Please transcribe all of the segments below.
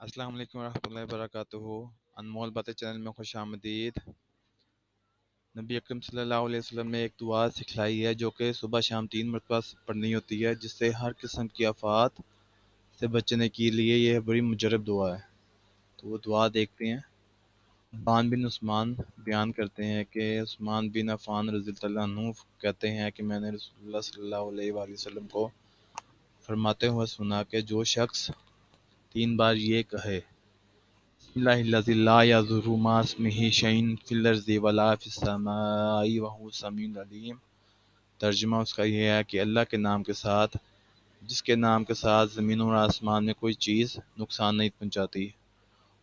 अस्सलाम वालेकुम रहमतुल्लाहि व बरकातुहू। अनमोल बातें चैनल में खुश आमदीद। नबी अकरम सल्लल्लाहु अलैहि वसल्लम ने एक दुआ सिखलाई है जो कि सुबह शाम 3 मरतबा पढ़नी होती है, जिससे हर किस्म की आफात से बचने के लिए यह बड़ी मुजरब दुआ है। तो वो दुआ देखते हैं। बान बिन उस्मान बयान करते हैं कि उस्मान बिन अफ़ान रज़ियल्लाहु अन्हु कहते हैं कि मैंने रसूलुल्लाह सल्लल्लाहु अलैहि वसल्लम को फरमाते हुए सुना कि जो शख्स 3 बार ये कहे बिस्मिल्लाहिल्लज़ी ला यज़ुर्रु मअ इस्मिही शैउन फिल अर्ज़ि वला फिस समाई व हुवस समीउल अलीम। तर्जुमा उसका ये है कि अल्लाह के नाम के साथ, जिसके नाम के साथ ज़मीन और आसमान में कोई चीज़ नुकसान नहीं पहुंचाती,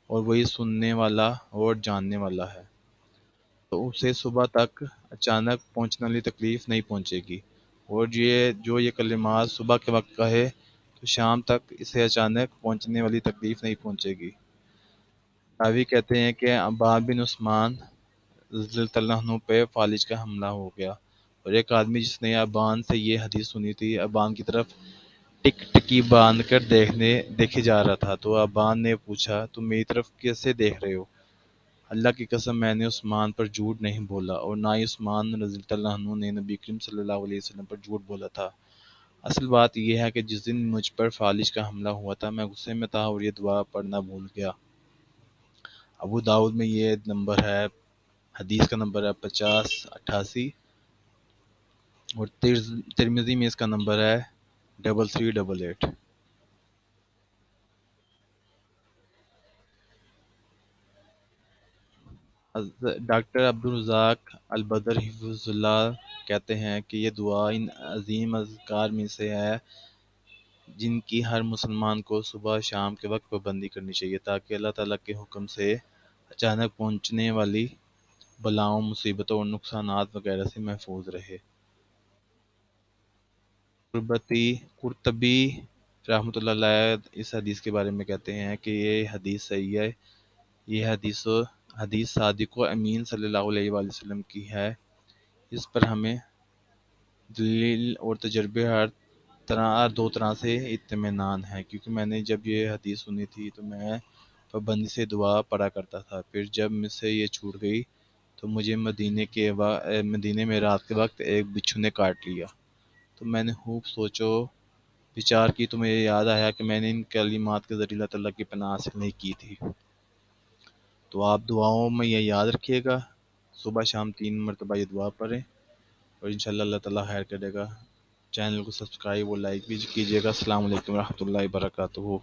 और वही सुनने वाला और जानने वाला है, तो उसे सुबह तक अचानक पहुंचने वाली तकलीफ़ नहीं पहुंचेगी। और ये कलिमात सुबह के वक्त कहे तो शाम तक इसे अचानक पहुंचने वाली तकलीफ़ नहीं पहुंचेगी। रावी कहते हैं कि अब्बान बिन उस्मान रज़ियल्लाहु पे फालिज का हमला हो गया, और एक आदमी जिसने अब्बान से ये हदीस सुनी थी अब्बान की तरफ टिकटिकी बांध कर देखे जा रहा था। तो अब्बान ने पूछा, तुम मेरी तरफ कैसे देख रहे हो? अल्लाह की कसम, मैंने उस्मान पर झूठ नहीं बोला, और ना ही उस्मान रज़ियल्लाहु अन्हु ने नबी करीम सल्लल्लाहु अलैहि वसल्लम पर झूठ बोला था। असल बात यह है कि जिस दिन मुझ पर फालिज का हमला हुआ था, मैं गुस्से में था और ये दुआ पढ़ना भूल गया। अबू दाऊद में ये नंबर है, हदीस का नंबर है 5088, और तिरमिज़ी में इसका नंबर है 3388। डॉक्टर अब्दुल रज़ाक अल बदर हिफ़्ज़ुल्लाह कहते हैं कि ये दुआ इन अज़ीम अज़कार में से है जिनकी हर मुसलमान को सुबह शाम के वक्त पाबंदी करनी चाहिए, ताकि अल्लाह ताला के हुक्म से अचानक पहुंचने वाली बलाओं, मुसीबतों और नुकसानात वगैरह से महफूज रहे। कुर्तबी रहमतुल्लाह अलैह इस हदीस के बारे में कहते हैं कि ये हदीस सही है। ये हदीस सादिक़ व अमीन सल्लल्लाहु अलैहि वसल्लम की है। इस पर हमें दलील और तजर्बे हर दो तरह से इत्मीनान है, क्योंकि मैंने जब ये हदीस सुनी थी तो मैं पाबंदी से दुआ पढ़ा करता था। फिर जब मुझसे ये छूट गई तो मुझे मदीने में रात के वक्त एक बिच्छू ने काट लिया। तो मैंने खूब सोचो विचार की, तो मुझे याद आया कि मैंने इन कलिमात के ज़रिए अल्लाह ताला की पनाह हासिल नहीं की थी। तो आप दुआओं में ये याद रखिएगा, सुबह शाम 3 मरतबा ये दुआ पढ़ें, और इंशाअल्लाह अल्लाह ताला खैर करेगा। चैनल को सब्सक्राइब और लाइक भी कीजिएगा। अस्सलाम वालेकुम रहमतुल्लाहि व बरकातुहू।